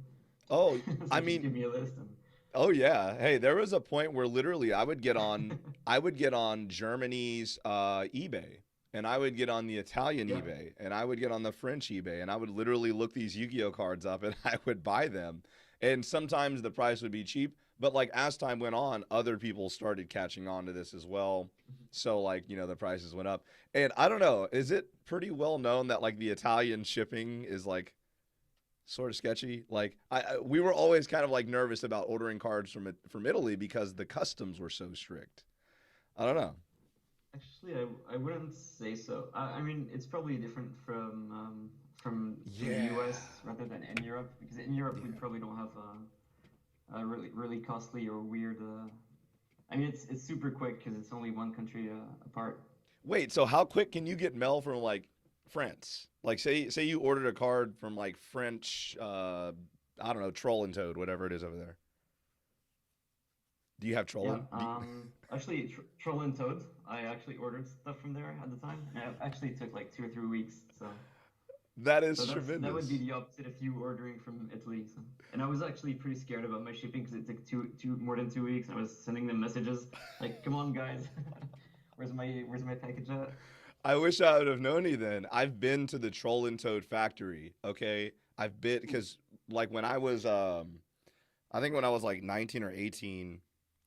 Speaker 1: oh,
Speaker 2: So
Speaker 1: I
Speaker 2: just
Speaker 1: mean,
Speaker 2: give me a list and
Speaker 1: oh yeah. Hey, there was a point where literally I would get on Germany's eBay, and I would get on the Italian
Speaker 2: yeah.
Speaker 1: eBay, and I would get on the French eBay, and I would literally look these Yu-Gi-Oh cards up, and I would buy them. And sometimes the price would be cheap, but like as time went on, other people started catching on to this as well. So like, the prices went up. And I don't know, is it pretty well known that like the Italian shipping is like sort of sketchy? Like we were always kind of like nervous about ordering cards from Italy because the customs were so strict. I don't know.
Speaker 2: Actually, I wouldn't say so. I mean, it's probably different from the
Speaker 1: Yeah.
Speaker 2: US rather than in Europe because in Europe we
Speaker 1: Yeah.
Speaker 2: probably don't have a really costly or weird. I mean, it's super quick because it's only one country apart.
Speaker 1: Wait, so how quick can you get mail from like France? Like say you ordered a card from like French I don't know, Troll and Toad, whatever it is over there. Do you have Troll
Speaker 2: Yeah.
Speaker 1: and
Speaker 2: Actually, Troll and Toad. I actually ordered stuff from there at the time, and it actually took like 2 or 3 weeks.
Speaker 1: That
Speaker 2: So
Speaker 1: is
Speaker 2: that would be
Speaker 1: tremendous.
Speaker 2: the opposite of you ordering from Italy. So, and I was actually pretty scared about my shipping because it took two more than 2 weeks. And I was sending them messages like, "Come on, guys, where's my package at?"
Speaker 1: I wish I would have known you then. I've been to the Troll and Toad factory. Okay, I've been because like when I was I think when I was like 19 or 18,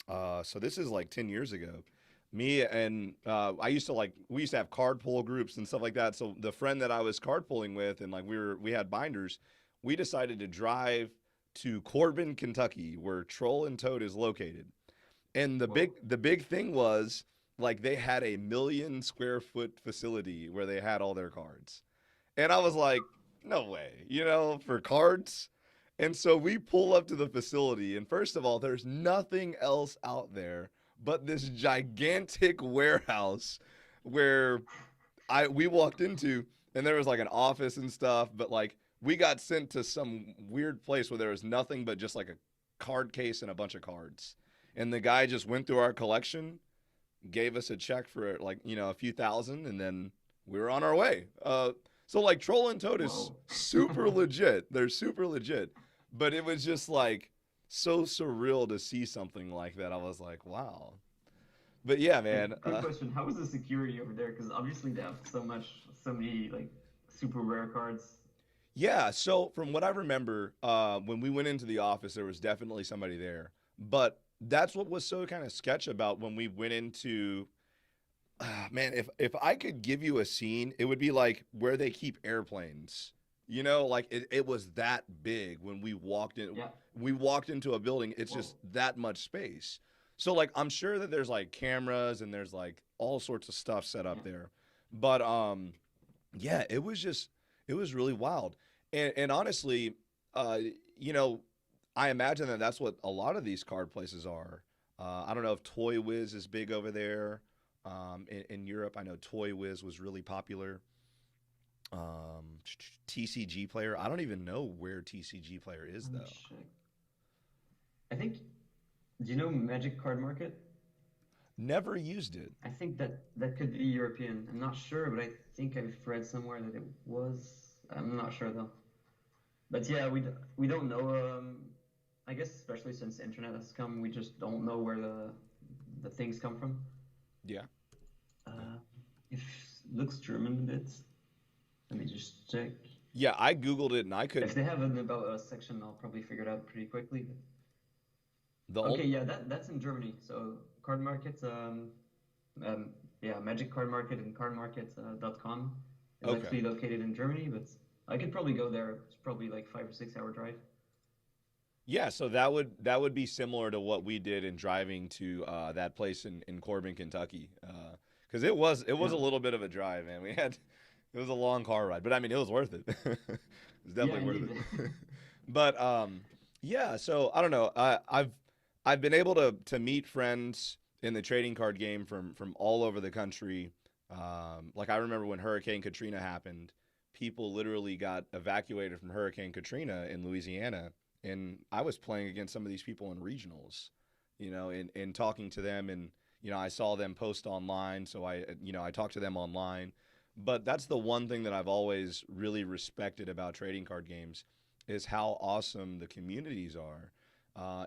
Speaker 1: so this is like 10 years ago. Me and I used to like we used to have card pull groups and stuff like that. So the friend that I was card pulling with and like we had binders, we decided to drive to Corbin, Kentucky, where Troll and Toad is located. And
Speaker 2: Whoa.
Speaker 1: the big thing was like they had a 1,000,000 square foot facility where they had all their cards. And I was like, no way, for cards. And so we pull up to the facility, and first of all, there's nothing else out there but this gigantic warehouse where we walked into, and there was like an office and stuff, but like we got sent to some weird place where there was nothing but just like a card case and a bunch of cards. And the guy just went through our collection, gave us a check for like a few thousand, and then we were on our way. So like Troll and Toad is
Speaker 2: Whoa.
Speaker 1: super legit. They're super legit, but it was just like so surreal to see something like that. I was like, wow. But yeah,
Speaker 2: Hey,
Speaker 1: man.
Speaker 2: quick question. How is the security over there? Because obviously they have so many like super rare cards.
Speaker 1: Yeah. So from what I remember, when we went into the office, there was definitely somebody there. But that's what was so kind of sketch about when we went into. Man, if I could give you a scene, it would be like where they keep airplanes. Like it was that big when we walked in.
Speaker 2: Yeah.
Speaker 1: We walked into a building. It's
Speaker 2: Whoa.
Speaker 1: just that much space. So like I'm sure that there's like cameras and there's like all sorts of stuff set up
Speaker 2: Yeah.
Speaker 1: there. But yeah, it was really wild. And honestly, uh, you know, I imagine that that's what a lot of these card places are. I don't know if Toy Wiz is big over there. In Europe, I know Toy Wiz was really popular. TCG player. I don't even know where TCG player is
Speaker 2: Let me
Speaker 1: though.
Speaker 2: check. I think. Do you know Magic Card Market?
Speaker 1: Never used it.
Speaker 2: I think that could be European. I'm not sure, but I think I've read somewhere that it was. I'm not sure though. But yeah, we don't know. I guess especially since the internet has come, we just don't know where the things come from.
Speaker 1: Yeah. Yeah.
Speaker 2: Uh, it looks German a bit. Let me just check.
Speaker 1: Yeah, I googled it and I
Speaker 2: If
Speaker 1: couldn't.
Speaker 2: they have an about us section, I'll probably figure it out pretty quickly.
Speaker 1: The
Speaker 2: Okay,
Speaker 1: only.
Speaker 2: yeah, that's in Germany. So card market, um, yeah, Magic Card Market and cardmarket.com is
Speaker 1: Okay.
Speaker 2: actually located in Germany, but I could probably go there. It's probably like 5 or 6 hour drive.
Speaker 1: Yeah, so that would be similar to what we did in driving to that place in Corbin, Kentucky, because it was
Speaker 2: Yeah,
Speaker 1: a little bit of a drive, man. It was a long car ride, but I mean it was worth it. It was
Speaker 2: yeah,
Speaker 1: definitely worth
Speaker 2: indeed.
Speaker 1: it. But yeah, so I don't know. I've been able to meet friends in the trading card game from all over the country. Like I remember when Hurricane Katrina happened, people literally got evacuated from Hurricane Katrina in Louisiana, and I was playing against some of these people in regionals, and talking to them, and I saw them post online, so I talked to them online. But that's the one thing that I've always really respected about trading card games is how awesome the communities are.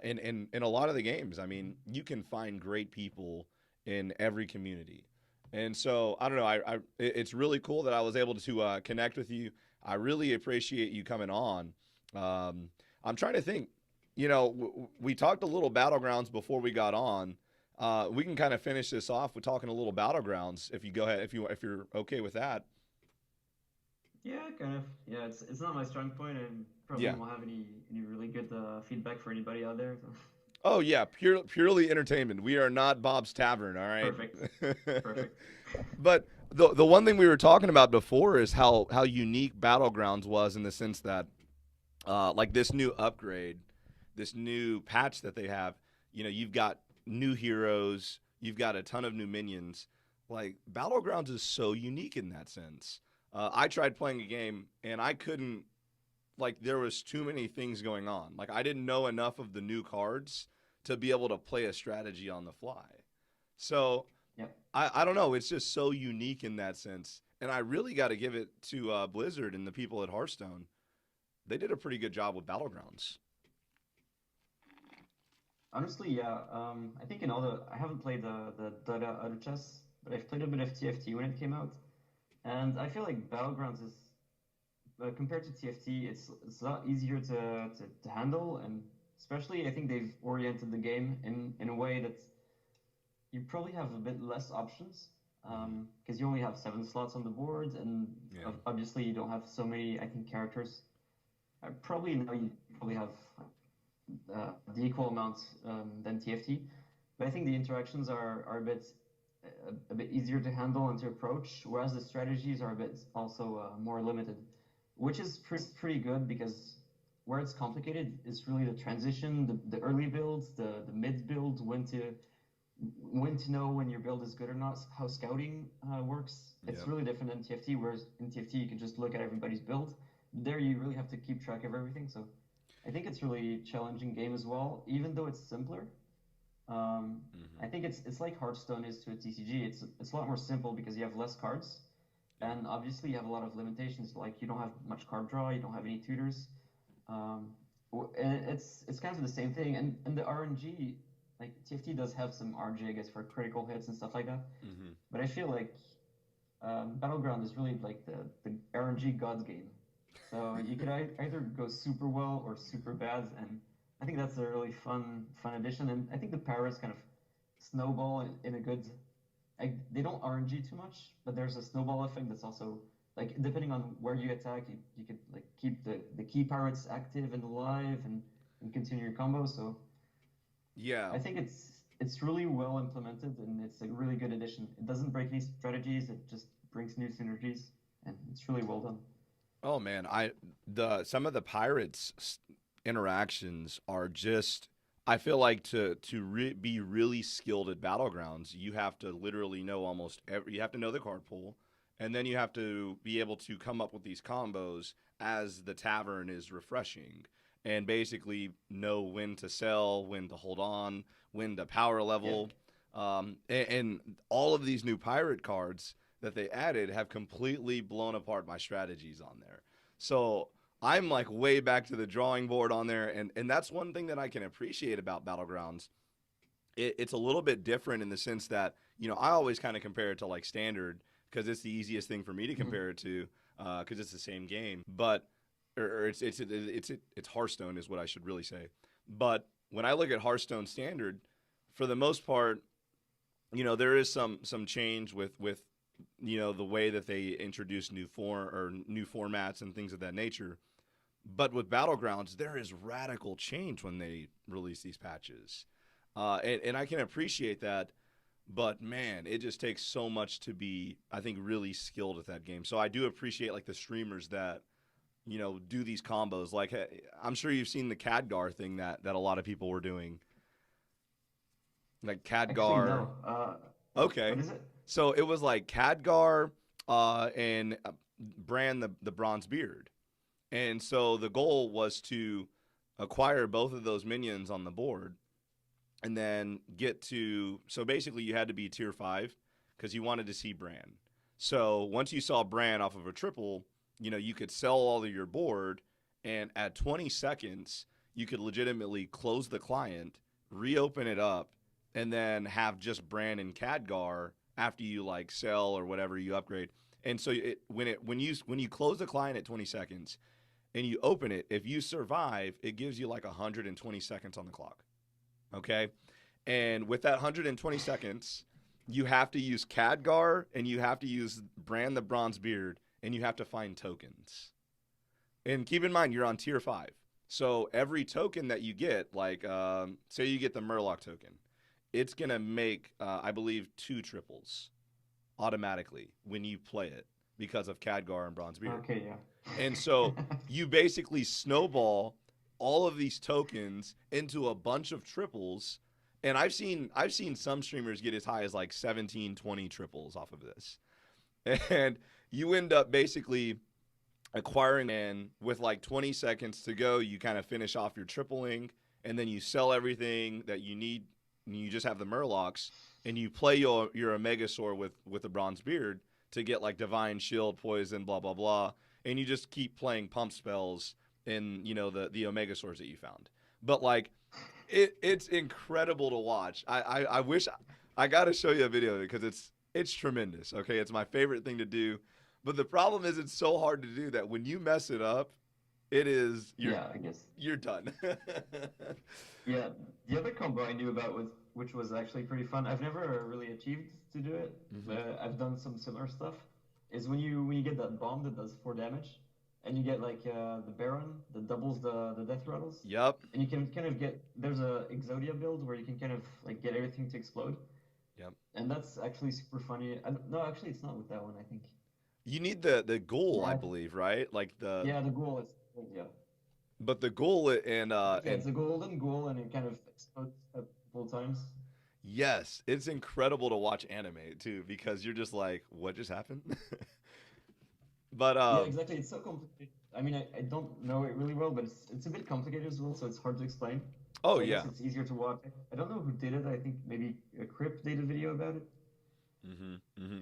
Speaker 1: In a lot of the games, I mean, you can find great people in every community. And so I don't know. It's really cool that I was able to connect with you. I really appreciate you coming on. Um, I'm trying to think. We talked a little battlegrounds before we got on. We can kind of finish this off with talking a little battlegrounds. If you go ahead, if you're okay with that.
Speaker 2: Yeah, kind of. Yeah, it's not my strong point, and probably
Speaker 1: Yeah.
Speaker 2: won't have any really good feedback for anybody out there. So.
Speaker 1: Oh yeah, purely entertainment. We are not Bob's Tavern, all right.
Speaker 2: Perfect, perfect.
Speaker 1: But the one thing we were talking about before is how unique Battlegrounds was in the sense that like this new upgrade, this new patch that they have, you've got new heroes, you've got a ton of new minions. Like Battlegrounds is so unique in that sense. I tried playing a game and I couldn't like there was too many things going on. Like I didn't know enough of the new cards to be able to play a strategy on the fly. So
Speaker 2: Yeah.
Speaker 1: I don't know. It's just so unique in that sense. And I really got to give it to Blizzard and the people at Hearthstone. They did a pretty good job with Battlegrounds.
Speaker 2: Honestly, yeah. I think in all the I haven't played the Dota other chess, but I've played a bit of TFT when it came out. And I feel like Battlegrounds is compared to TFT, it's a lot easier to handle, and especially I think they've oriented the game in a way that you probably have a bit less options
Speaker 1: Mm-hmm.
Speaker 2: because you only have 7 slots on the board, and
Speaker 1: Yeah.
Speaker 2: obviously you don't have so many I think characters. Probably now you probably have the equal amount than TFT, but I think the interactions are a bit easier to handle and to approach, whereas the strategies are a bit also more limited, which is pretty good because where it's complicated is really the transition, the early builds, the mid builds, when to know when your build is good or not, how scouting works. It's
Speaker 1: Yep.
Speaker 2: really different in TFT, whereas in TFT you can just look at everybody's build. There you really have to keep track of everything. So I think it's really challenging game as well, even though it's simpler.
Speaker 1: Mm-hmm.
Speaker 2: I think it's like Hearthstone is to a TCG. It's a lot more simple because you have less cards,
Speaker 1: Yep.
Speaker 2: and obviously you have a lot of limitations. Like you don't have much card draw, you don't have any tutors. Um, and it's kind of the same thing. And the RNG, like TFT does have some RNG, I guess, for critical hits and stuff like that.
Speaker 1: Mm-hmm.
Speaker 2: But I feel like Battleground is really like the RNG God's game. So you could either go super well or super bad, and I think that's a really fun addition. And I think the powers kind of snowball in a good. Like, they don't RNG too much, but there's a snowball effect that's also like depending on where you attack, you could like keep the key pirates active and alive and continue your combo. So
Speaker 1: Yeah.
Speaker 2: I think it's really well implemented and it's a really good addition. It doesn't break any strategies, it just brings new synergies, and it's really well done.
Speaker 1: Oh man, I the some of the interactions are just. I feel like be really skilled at battlegrounds, you have to literally know almost every. You have to know the card pool, and then you have to be able to come up with these combos as the tavern is refreshing, and basically know when to sell, when to hold on, when to power
Speaker 2: Yep.
Speaker 1: level, and all of these new pirate cards that they added have completely blown apart my strategies on there. So I'm like way back to the drawing board on there, and that's one thing that I can appreciate about battlegrounds. It's a little bit different in the sense that I always kind of compare it to like standard because it's the easiest thing for me to
Speaker 2: Mhm.
Speaker 1: compare it to because it's the same game, but or it's Hearthstone is what I should really say. But when I look at Hearthstone standard, for the most part, there is some change with the way that they introduce new form or new formats and things of that nature. But with battlegrounds, there is radical change when they release these patches, and I can appreciate that. But man, it just takes so much to be, I think, really skilled at that game. So I do appreciate like the streamers that do these combos. Like I'm sure you've seen the Cadgar thing that a lot of people were doing, like
Speaker 2: Actually,
Speaker 1: Cadgar.
Speaker 2: no. What
Speaker 1: Okay.
Speaker 2: is it?
Speaker 1: So it was like Cadgar and Bran the Bronze Beard. And so the goal was to acquire both of those minions on the board and then get to. So basically, you had to be tier 5 because you wanted to see Bran. So once you saw Bran off of a triple, you could sell all of your board. And at 20 seconds, you could legitimately close the client, reopen it up, and then have just Bran and Cadgar after you like sell or whatever you upgrade. And so when you close the client at 20 seconds, and you open it, if you survive, it gives you like 120 seconds on the clock. Okay? And with that 120 seconds, you have to use Cadgar and you have to use Brand the Bronze Beard and you have to find tokens. And keep in mind, you're on tier 5. So every token that you get, like, say you get the Murloc token, it's going to make, I believe, 2 triples automatically when you play it because of Cadgar and Bronze Beard.
Speaker 2: Okay, yeah.
Speaker 1: And so you basically snowball all of these tokens into a bunch of triples. And I've seen some streamers get as high as like 17, 20 triples off of this. And you end up basically acquiring and with like 20 seconds to go, you kind of finish off your tripling and then you sell everything that you need and you just have the Murlocs and you play your Omegasaur with the Bronze Beard to get like Divine Shield, Poison, blah blah blah, and you just keep playing pump spells in the Omegasaurs that you found. But like it's incredible to watch. I wish I got to show you a video because it's tremendous. Okay, it's my favorite thing to do. But the problem is, it's so hard to do that. When you mess it up, it is
Speaker 2: Yeah, I guess.
Speaker 1: you're done.
Speaker 2: Yeah, the other combo I knew about was, which was actually pretty fun. I've never really achieved to do it,
Speaker 1: Hmm.
Speaker 2: but I've done some similar stuff. Is when you get that bomb that does 4 damage, and you get like the Baron that doubles the death rattles,
Speaker 1: Yep.
Speaker 2: and you can kind of get there's a Exodia build where you can kind of like get everything to explode,
Speaker 1: Yep.
Speaker 2: and that's actually super funny. No, actually, it's not with that one. I think.
Speaker 1: You need the goal,
Speaker 2: Yeah,
Speaker 1: I believe, right? Like the
Speaker 2: yeah, the ghoul is yeah.
Speaker 1: but the goal
Speaker 2: I think yeah,
Speaker 1: and
Speaker 2: it's a golden ghoul, and it kind of explodes a couple times.
Speaker 1: yes, it's incredible to watch anime too because you're just like, what just happened? But
Speaker 2: Yeah, exactly. It's so complicated. I mean, I don't know it really well, but it's a bit complicated as well, so it's hard to explain.
Speaker 1: oh
Speaker 2: So I guess
Speaker 1: yeah.
Speaker 2: it's easier to watch. I don't know who did it. I think maybe Crip did a video about it.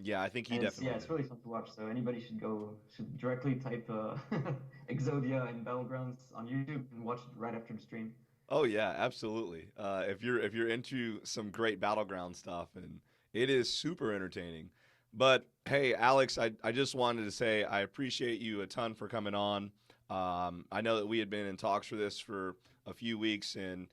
Speaker 1: Yeah, I think he
Speaker 2: And it's yeah,
Speaker 1: definitely
Speaker 2: it's
Speaker 1: did.
Speaker 2: really fun to watch. So anybody should directly type Exodia and Battlegrounds on YouTube and watch it right after the stream.
Speaker 1: Oh yeah, absolutely. If you're into some great battleground stuff, and it is super entertaining. But hey, Alex, I just wanted to say I appreciate you a ton for coming on. I know that we had been in talks for this for a few weeks, and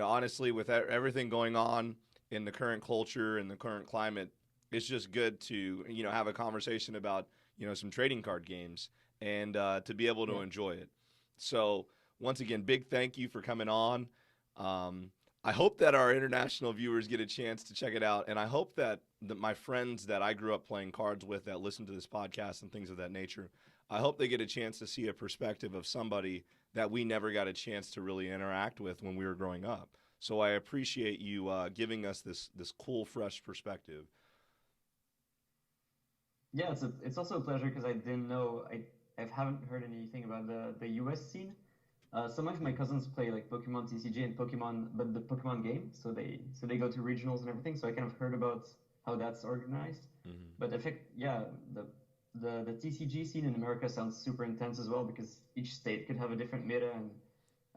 Speaker 1: honestly, with everything going on in the current culture and the current climate, it's just good to have a conversation about some trading card games and to be able to
Speaker 2: Yeah.
Speaker 1: enjoy it. So once again, big thank you for coming on. Um, I hope that our international viewers get a chance to check it out, and I hope that my friends that I grew up playing cards with that listen to this podcast and things of that nature, I hope they get a chance to see a perspective of somebody that we never got a chance to really interact with when we were growing up. So I appreciate you giving us this cool, fresh perspective.
Speaker 2: Yeah, it's also a pleasure because I didn't know I haven't heard anything about the US scene. Some of my cousins play like Pokemon TCG and Pokemon, but the Pokemon game, so they go to regionals and everything. So I kind of heard about how that's organized.
Speaker 1: Mm-hmm.
Speaker 2: But yeah, the the TCG scene in America sounds super intense as well because each state could have a different meta, and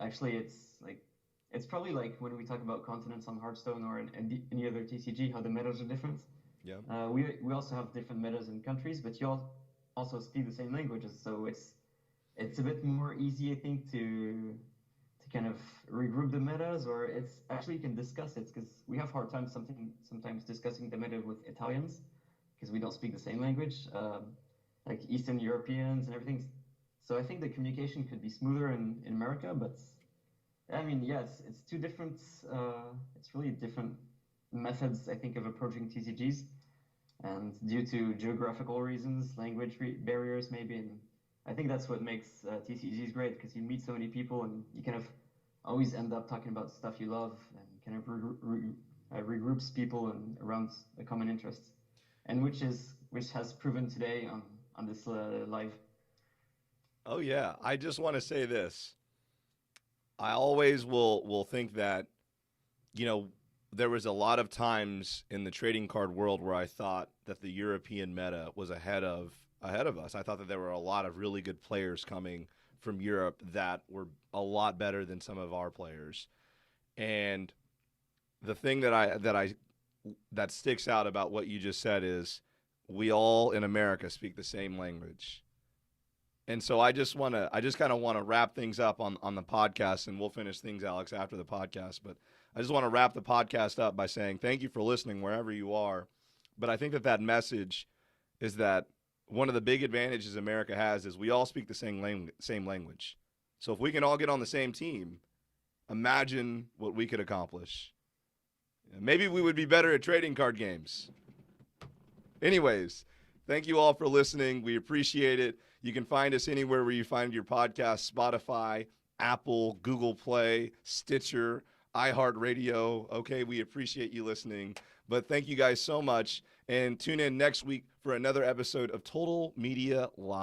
Speaker 2: actually it's probably like when we talk about continents on Hearthstone or in any other TCG, how the metas are different.
Speaker 1: Yeah.
Speaker 2: We also have different metas in countries, but you all also speak the same languages, so it's a bit more easy, I think, to kind of regroup the metas, or it's actually you can discuss it because we have hard time sometimes discussing the meta with Italians because we don't speak the same language, like Eastern Europeans and everything. So I think the communication could be smoother in America, but I mean, yeah, it's two different. It's really different methods, I think, of approaching TCGs, and due to geographical reasons, barriers, maybe, and I think that's what makes TCGs great because you meet so many people and you kind of always end up talking about stuff you love and kind of regroups people and around a common interest, and which has proven today on this live.
Speaker 1: Oh yeah. I just want to say this. I always will think that you know, there was a lot of times in the trading card world where I thought that the European meta was ahead of us. I thought that there were a lot of really good players coming from Europe that were a lot better than some of our players. And the thing that sticks out about what you just said is we all in America speak the same language. And so I just kind of want to wrap things up on the podcast, and we'll finish things, Alex, after the podcast. But I just want to wrap the podcast up by saying thank you for listening wherever you are. But I think that message is that one of the big advantages America has is we all speak the same language. So if we can all get on the same team, imagine what we could accomplish. Maybe we would be better at trading card games. Anyways, thank you all for listening. We appreciate it. You can find us anywhere where you find your podcast: Spotify, Apple, Google Play, Stitcher, iHeartRadio. Okay, we appreciate you listening. But thank you guys so much. And tune in next week for another episode of Total Media Live.